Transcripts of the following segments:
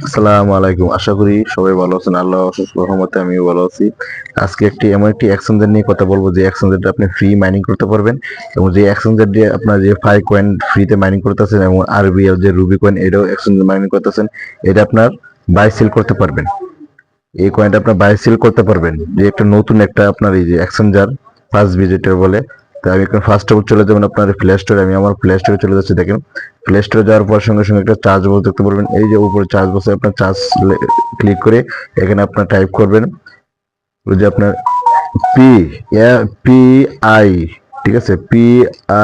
আসসালামু আলাইকুম। আশা করি সবাই ভালো আছেন। আল্লাহর অশেষ রহমতে আমিও ভালো আছি। আজকে এমন একটি এক্সচেঞ্জার নিয়ে কথা বলবো যে এক্সচেঞ্জারটা আপনি ফ্রি মাইনিং করতে পারবেন এবং যে এক্সচেঞ্জার দিয়ে আপনার যে ফাই কয়েন ফ্রিতে মাইনিং করতেছেন এবং আরবিএল যে রুবি কয়েন এটাও এক্সচেঞ্জার মাইনিং করতেছেন, এটা আপনার বাই সেল করতে পারবেন। এই কয়েনটা আপনার বাই সেল করতে পারবেন। যে একটা নতুন একটা আপনার এই যে এক্সচেঞ্জার ফার্স্ট ভিজিটর বলে। তো আমি এখন ফার্স্ট অফ চলে যাবেন আপনার প্লে স্টোরে। আমি আমার প্লে স্টোরে চলে যাচ্ছি। দেখেন, প্লে স্টোরে যাওয়ার পর সঙ্গে সঙ্গে একটা চার্জ বক্স দেখতে পারবেন। এই যে উপরে চার্জ বক্সে আপনার চার্জ ক্লিক করে এখানে আপনার টাইপ করবেন ওই যে আপনার পি পি আই, ঠিক আছে, পি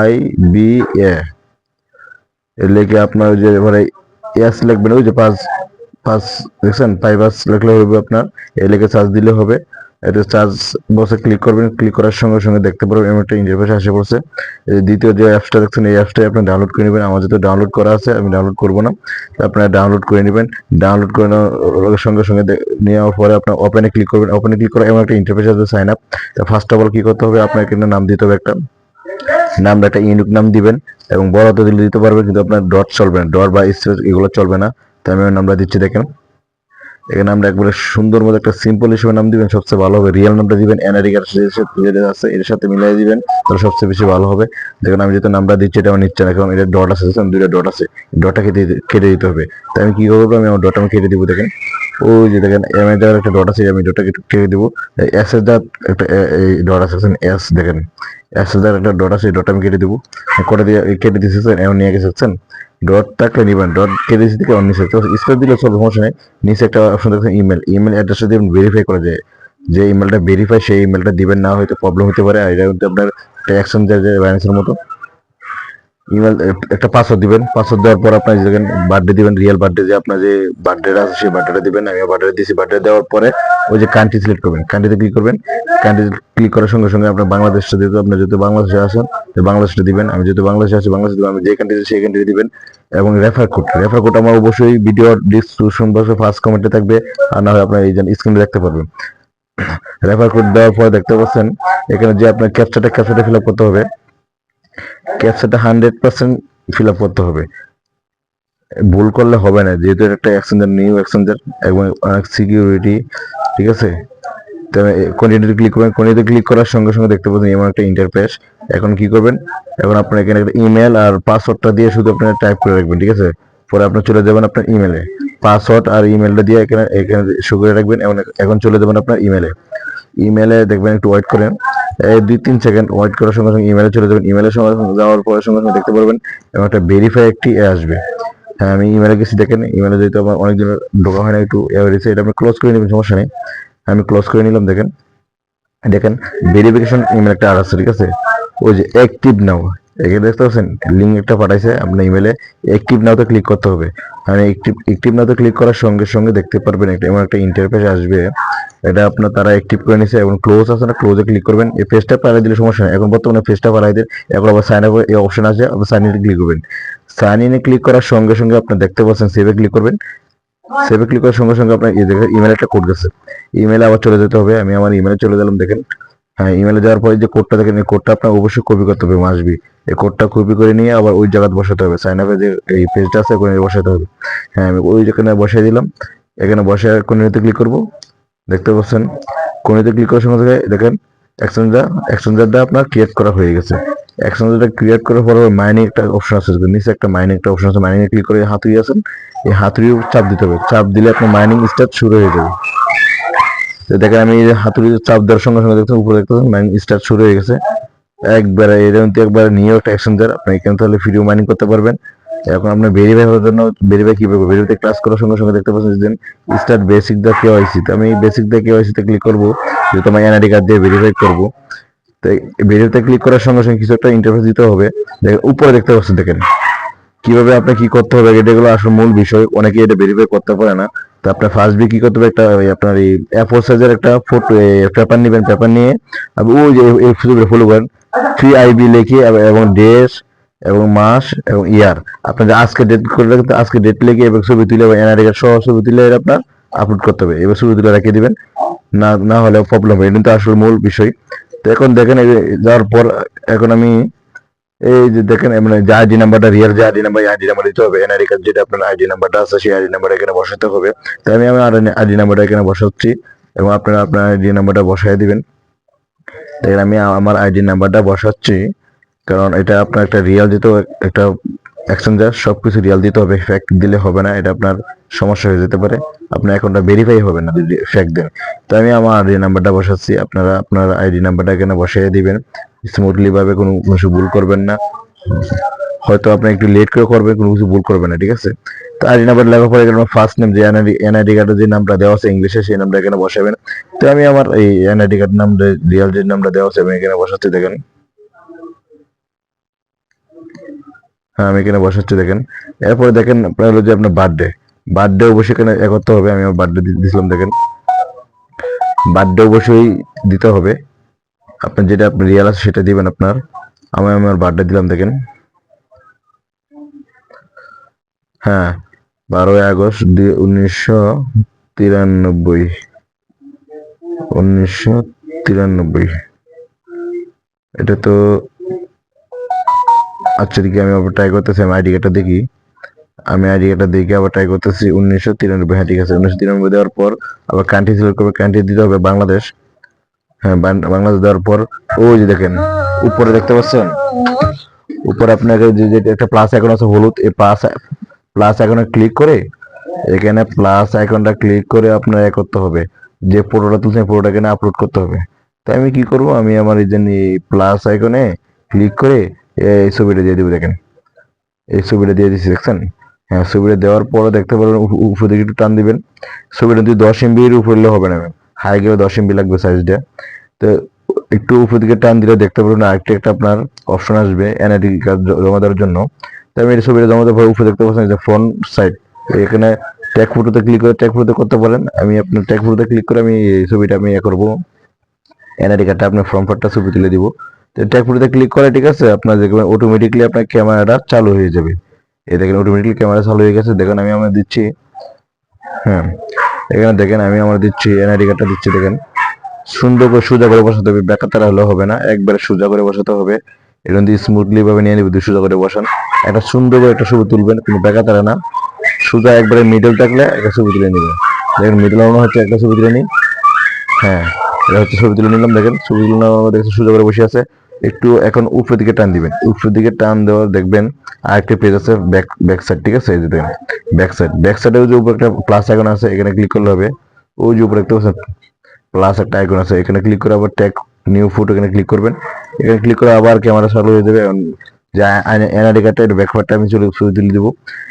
আই বি এ লেখে আপনার ওই যে এবারে এস লিখবেন। ওই যে পাঁচ পাঁচ দেখছেন, পাঁচ লিখলে হবে আপনার। এই লেখে চার্জ দিলে হবে। এটা চার্জ বক্সে ক্লিক করবেন। ক্লিক করার সঙ্গে সঙ্গে দেখতে পারবেন এমন একটা ইন্টারফেস আসে পড়ছে। দ্বিতীয় যে অ্যাপসটা দেখছেন এই অ্যাপসটা আপনি ডাউনলোড করে নেবেন। আমার যেহেতু ডাউনলোড করা আছে আমি ডাউনলোড করবো না, আপনারা ডাউনলোড করে নেবেন। ডাউনলোড করে নেওয়ার সঙ্গে সঙ্গে নেওয়ার পরে আপনার ওপেনে ক্লিক করবেন। ওপেনে ক্লিক করে এমন একটা ইন্টারফেস আছে sign up. First of all কি করতে হবে, আপনার এখানে নাম দিতে হবে। একটা নামটা একটা ইউনিক নাম দিবেন এবং বড় হাতে দিলে দিতে পারবেন, কিন্তু আপনার ডট চলবে না, ডট বা স্পেস এগুলো চলবে না। তো আমি নামটা দিচ্ছি। দেখেন, এখানে আমরা একবারে সুন্দর মতো একটা সিম্পল হিসেবে নাম দিবেন, সবচেয়ে ভালো হবে। রিয়েল নামটা দিবেন, এনআরই কার্ড যেটা আছে এর সাথে মিলাই দিবেন, তাহলে সবচেয়ে বেশি ভালো হবে। দেখুন আমি যেহেতু নামটা দিচ্ছি এটা আমার নিচ্ছে না, কারণ এটা ডট আছে, দুইটা ডট আছে, ডটটা কেটে দিতে হবে। তাই আমি কি করবো, আমি আমার ডট আমি কেটে দিব। দেখেন ওই যে দেখেন এম এর একটা ডট আছে, আমি ডটটা কেটে দিব। এস এর দ্বার একটা এই ডট আছে, এস দেখেন, এস এর দ্বার একটা ডট আছে, এই ডটটা আমি কেটে দিব। করে দিয়ে কেটে দিতেছেন, এমন নিয়ে গেছেন। ডট থাকলে নিবেন, ডট কেটে দিতে থেকে অন্য নিচে স্পেস দিলে সব সমস্যা নেই। নিচে একটা অপশন দেখছেন ইমেল, ইমেল অ্যাড্রেসটা দিয়ে ভেরিফাই করা যায়। যে ইমেলটা ভেরিফাই সেই ইমেলটা দিবেন, না হয়তো প্রবলেম হতে পারে। আর এটা কিন্তু আপনার এক্সচেঞ্জার যে ব্যালেন্সের মতো ইমেল একটা পাসওয়ার্ড দিবেন। পাসওয়ার্ড দেওয়ার পর আপনার যেখানে বার্থডে দিবেন, রিয়েল বার্থডে যে আপনার যে বার্থডেটা আছে সেই বার্থডেটা দিবেন। আমি বার্থডে দিয়েছি। বার্থডে দেওয়ার পরে ওই যে কান্ট্রি সিলেক্ট করবেন, কান্ট্রিতে ক্লিক করবেন। কান্ট্রি ক্লিক করার সঙ্গে সঙ্গে আপনার বাংলাদেশটা দিতে, আপনি যেহেতু বাংলাদেশে আসেন বাংলাদেশটা দিবেন। আমি যেহেতু বাংলাদেশে আছি বাংলাদেশ দিবেন। আমি যে কান্ট্রিতে সেই কান্ট্রি দিবেন। এবং রেফার কোড, রেফার কোড আমার অবশ্যই ভিডিও ডিসক্রিপশন বক্সে ফার্স্ট কমেন্টে থাকবে, আর না হয় আপনার এই স্ক্রিনে দেখতে পারবেন। রেফার কোড দেওয়ার পরে দেখতে পাচ্ছেন এখানে যে আপনার ক্যাপচাটা ফিল আপ করতে হবে। ক্যাপচাটা 100% ফিল আপ করতে হবে, ভুল করলে হবে না, যেহেতু একটা এক্সচেঞ্জার, নিউ এক্সচেঞ্জার এবং অনেক সিকিউরিটি, ঠিক আছে। তো কন্টিনিউতে ক্লিক করবেন। কন্টিনিউতে ক্লিক করার সঙ্গে সঙ্গে দেখতে পাচ্ছেন এমন একটা ইন্টারফেস। এখন কি করবেন, এখন আপনার এখানে একটা ইমেল আর পাসওয়ার্ডটা দিয়ে শুধু আপনার টাইপ করে রাখবেন, ঠিক আছে। পরে আপনার চলে যাবেন আপনার ইমেলে, পাসওয়ার্ড আর ইমেলটা দিয়ে এখানে এখানে শো করে রাখবেন। এখন চলে যাবেন আপনার ইমেলে। ইমেলে দেখবেন একটু ওয়েট করেন, 2-3 সেকেন্ড ওয়েট করার সঙ্গে সঙ্গে ইমেলে চলে যাবেন। ইমেলের সঙ্গে যাওয়ার পরে সঙ্গে সঙ্গে দেখতে পারবেন এবং একটা ভেরিফাই একটি আসবে। হ্যাঁ, আমি ইমেলে গেছি। দেখেন ইমেলে যেহেতু আমার অনেকদিন ঢোকা হয় না, একটু এসে এটা আমি ক্লোজ করে নেবেন, সমস্যা নেই। আমি ক্লোজ করে নিলাম। দেখেন দেখেন ভেরিফিকেশন ইমেল একটা আর আছে, ঠিক আছে। ওই যে অ্যাক্টিভ নাও, এখানে দেখতে পাচ্ছেন লিঙ্ক একটা পাঠাইছে আপনার ইমেলে। অ্যাক্টিভ নাওতে ক্লিক করতে হবে। মানে অ্যাক্টিভ নাওতে ক্লিক করার সঙ্গে সঙ্গে দেখতে পারবেন একটা এমন একটা ইন্টারফেস আসবে। এটা আপনার তারা অ্যাক্টিভ করে নিছে এবং ক্লোজ আছে না, ক্লোজে ক্লিক করবেন। এই পেজটা পাঠিয়ে দিলে সমস্যা নেই। এখন বর্তমানে পেজটা পাঠিয়ে দিন। এখন আবার সাইন আপ এই অপশন আছে, আবার সাইন ইনে ক্লিক করবেন। সাইন ইনে ক্লিক করার সঙ্গে সঙ্গে আপনি দেখতে পাচ্ছেন সেভে ক্লিক করবেন। সেভে ক্লিক করার সঙ্গে সঙ্গে আপনার এই দেখেন ইমেল একটা কোড গেছে। ইমেলে আবার চলে যেতে হবে। আমি আমার ইমেলে চলে গেলাম। দেখেন, হ্যাঁ, ইমেলে যাওয়ার পরে যে কোডটা দেখেন, এই কোডটা আপনার অবশ্যই কপি করতে হবে, মাসবি। এই কোডটা কপি করে নিয়ে আবার ওই জায়গায় বসাতে হবে। সাইন আপে যে এই পেজটা আছে ওখানে বসাতে হবে। হ্যাঁ, আমি ওই যেখানে বসাই দিলাম। এখানে বসে কন্টিনিউতে ক্লিক করব। দেখতে পাচ্ছেন কন্টিনিউতে ক্লিক করার সঙ্গে সঙ্গে দেখেন এক্সচেঞ্জারটা আপনার ক্রিয়েট করা হয়ে গেছে। এক্সচেঞ্জারটা ক্রিয়েট করার পর মাইনিং একটা অপশন আছে, নিচে একটা মাইনিং একটা অপশন আছে। মাইনিং এ ক্লিক করে হাতুড়ি আছেন, এই হাতুড়ি চাপ দিতে হবে। চাপ দিলে আপনার মাইনিং স্টার্ট শুরু হয়ে যাবে। তো দেখেন আমি হাতুড়ি চাপ দেওয়ার সঙ্গে সঙ্গে দেখতে উপরে দেখতে মাইনিং স্টার্ট শুরু হয়ে গেছে। একবারে এর মধ্যে একবারে নিয়ে একটা এক্সচেঞ্জার আপনি এখানে তাহলে ভিডিও মাইনিং করতে পারবেন। এখন আপনার ভেরিফাই হওয়ার জন্য ভেরিফাই কিভাবে, ভেরিফাই ক্লাস করার সঙ্গে সঙ্গে দেখতে পাচ্ছেন যে স্টার্ট বেসিক দা কেওয়াইসি। তো আমি বেসিক দা কেওয়াইসি তে ক্লিক করব, যেহেতু আমার এনআইডি কার্ড দিয়ে ভেরিফাই করব। তো ভেরিফাই ক্লিক করার সঙ্গে সঙ্গে কিছু একটা ইন্টারফেস দিতে হবে। উপরে দেখতে পাচ্ছেন দেখেন কিভাবে আপনি কি করতে হবে, এটাগুলো আসলে মূল বিষয়। অনেকে এটা ভেরিফাই করতে পারে না। তো আপনার ফার্স্ট বি কি করতে হবে, একটা আপনার এই A4 সাইজের একটা ফটো পেপার নেবেন। পেপার নিয়ে আপনি ওই যে ফলো করেন ফ্রি আইবি লিখে এবং ডেট এবং মাস এবং ইয়ার, আপনার যে আজকে ডেট করে রাখতে আজকে ডেট লিখে এবং ছবি তুলে এবং এনআরআই কার্ড সহ ছবি তুলে আপনার আপলোড করতে হবে। এবার ছবি তুলে রেখে দিবেন, না না হলে প্রবলেম হবে। এটা কিন্তু আসলে মূল বিষয়। তো এখন দেখেন যাওয়ার পর এখন আমি এই যে দেখেন মানে যে আইডি নাম্বারটা রিয়েল যে আইডি নাম্বার আইডি নাম্বার দিতে হবে, এনআইডি কার্ড যেটা আপনার আইডি নাম্বারটা আছে সেই আইডি নাম্বারটা এখানে বসাতে হবে। তাই আমি আমার আইডি নাম্বারটা এখানে বসাচ্ছি এবং আপনারা আপনার আইডি নাম্বারটা বসাই দিবেন। দেখেন আমি আমার আইডি নাম্বারটা বসাচ্ছি, কারণ এটা আপনার একটা রিয়েল যেহেতু একটা এক্সচেঞ্জার, সবকিছু রিয়েল দিতে হবে, ফেক দিলে হবে না, এটা আপনার সমস্যা হয়ে যেতে পারে, আপনার অ্যাকাউন্টটা ভেরিফাই হবে না যদি ফেক দেন। তো আমি আমার আইডি নাম্বারটা বসাচ্ছি, আপনারা আপনার আইডি নাম্বারটা এখানে বসিয়ে দিবেন স্মুথলি ভাবে, কোনো কিছু ভুল করবেন না। হয়তো আপনি একটু লেট করে করবেন, কোনো কিছু ভুল করবেন না, ঠিক আছে? তো আইডি নাম্বার লেখার পরে এখানে ফার্স্ট নেম যে এনআইডি কার্ডের যে নামটা দেওয়া আছে ইংলিশে সেই নামটা এখানে বসাবেন। তো আমি আমার এই এনআইডি কার্ড নাম রিয়েল যে নামটা দেওয়া আছে আমি এখানে বসাচ্ছি, দেখেন। হ্যাঁ আমি এখানে বসাচ্ছি, দেখেন। এরপরে দেখেন আপনার হলো যে আপনার বার্থডে, বার্থডে অবশ্যই এখানে এ করতে হবে। আমি আমার বার্থডে দিয়েছিলাম, দেখেন। বার্থডে অবশ্যই দিতে হবে, আপনার যেটা আপনার রিয়েল আছে সেটা দিবেন আপনার। আমি আমার বার্থডে দিলাম, দেখেন। হ্যাঁ, 12ই আগস্ট 1993। 1993 এটা তো আচ্ছা, দেখি আমি আবার ট্রাই করতেছি, আমি আইডি কার্ডটা দেখি। আমি আইডি কার্ডটা দেখে আবার ট্রাই করতেছি 1993। হ্যাঁ ঠিক আছে, 1993 দেওয়ার পর আবার কান্ট্রি সিলেক্ট করবে, কান্ট্রি দিতে হবে বাংলাদেশ। হ্যাঁ বাংলাদেশ দেওয়ার পর ওই যে দেখেন উপরে দেখতে পাচ্ছেন, উপরে আপনাকে যে একটা প্লাস আইকন আছে হলুদ, এই প্লাস আইকনে ক্লিক করে এখানে প্লাস আইকনটা ক্লিক করে আপনার এ করতে হবে, যে ফটোটা তুলছেন ফটোটা এখানে আপলোড করতে হবে। তাই আমি কি করব, আমি আমার এই যে প্লাস আইকনে ক্লিক করে এই ছবিটা দিয়ে দিব, দেখেন। এই ছবিটা দিয়ে দিচ্ছি, দেখছেন? হ্যাঁ, ছবিটা দেওয়ার পরে দেখতে পারবেন উপর দিকে একটু টান দিবেন। ছবিটা যদি 10 MB-র উপরে হলে হবে না, হাই গেলে 10 MB লাগবে সাইজটা। তো একটু উপর দিকে টান দিলে দেখতে পারবেন আরেকটা একটা আপনার অপশন আসবে এনআইডি কার্ড জমা দেওয়ার জন্য। তো আমি এই ছবিটা জমা দেওয়ার পর উপরে দেখতে পাচ্ছেন যে ফ্রন্ট সাইড, এখানে ট্যাগ ফটোতে ক্লিক করে ট্যাগ ফটোতে করতে পারেন। আমি আপনার ট্যাগ ফটোতে ক্লিক করে আমি এই ছবিটা আমি করবো, এনআইডি কার্ডটা আপনার ফ্রন্ট পার্টটা ছবি তুলে দিব। তো ট্যাগ ফটোতে ক্লিক করে, ঠিক আছে, আপনার দেখবেন অটোমেটিকলি আপনার ক্যামেরাটা চালু হয়ে যাবে। এই দেখেন অটোমেটিকলি ক্যামেরা চালু হয়ে গেছে, দেখেন আমি আমার দিচ্ছি। হ্যাঁ, এখানে দেখেন আমি আমার দিচ্ছি, এনআইডি কার্ডটা দিচ্ছি, দেখেন। সুন্দর করে সোজা করে বসাতে হবে, বেকাতারা হলে হবে না, একবারে সোজা করে বসাতে হবে। এরকম দিয়ে স্মুথলি ভাবে নিয়ে নিবে, সোজা করে বসান। একটা সুন্দর করে একটা ছবি তুলবেন, কোনো বেকাতারা না, সোজা একবারে মিডল থাকলে একটা ছবি তুলে নিবে। দেখেন মিডল মনে হচ্ছে, একটা ছবি তুলে নিই। হ্যাঁ, এটা হচ্ছে ছবি তুলে নিলাম, দেখেন ছবি তুলে নেওয়ার দেখছি সোজা করে বসে আছে। একটু এখন উপরের দিকে টান দিবেন, উপরের দিকে টান দেওয়ার দেখবেন আরেকটা পেজ আছে ব্যাক সাইড, ঠিক আছে? এই যে দেখেন ব্যাক সাইডে যে উপরে একটা প্লাস আইকন আছে এখানে ক্লিক করলে হবে। ওই যে উপরে একটা প্লাস একটা আইকন আছে এখানে ক্লিক করে আবার ট্যাগ নিউ ফটো এখানে ক্লিক করবেন। এখানে ক্লিক করে আবার ক্যামেরা চালু হয়ে যাবে। যে এনআইডি কার্ডটা এটা ব্যাকওয়ার্ডটা আমি ছবি তুলে দিব।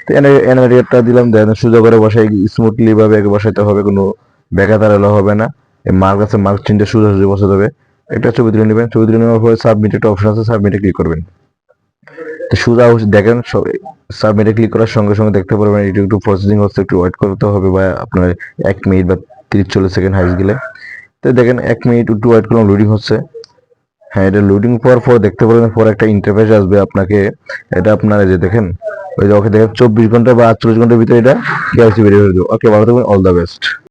তো এনআইডি কার্ডটা দিলাম, দেন সোজা করে বসাই স্মুথলি ভাবে বসাইতে হবে, কোনো বেকা তাড়ালে হবে না। এই মার্ক আছে, মার্ক চিনতে সোজা সোজা বসাতে হবে। একটা ছবি তুলে নেবেন, ছবি তুলে নেওয়ার পরে সাবমিট একটা অপশন আছে, সাবমিটে ক্লিক করবেন। তো সোজা দেখেন সাবমিটে ক্লিক করার সঙ্গে সঙ্গে দেখতে পারবেন এটা একটু প্রসেসিং হচ্ছে, একটু ওয়েট করতে হবে, বা আপনার 1 মিনিট বা 30-40 সেকেন্ড হাইস গেলে। তো দেখেন 1 মিনিট একটু ওয়েট করুন, লোডিং হচ্ছে। হ্যাঁ, এটা লোডিং পাওয়ার পর দেখতে পারবেন পর একটা ইন্টারফেস আসবে আপনাকে। এটা আপনার এই যে দেখেন, ওই যে ওকে দেখেন 24 ঘন্টা বা 48 ঘন্টার ভিতরে এটা কেওয়াইসি বেরিয়ে দেবে। ওকে, ভালো থাকবেন, অল দ্য বেস্ট।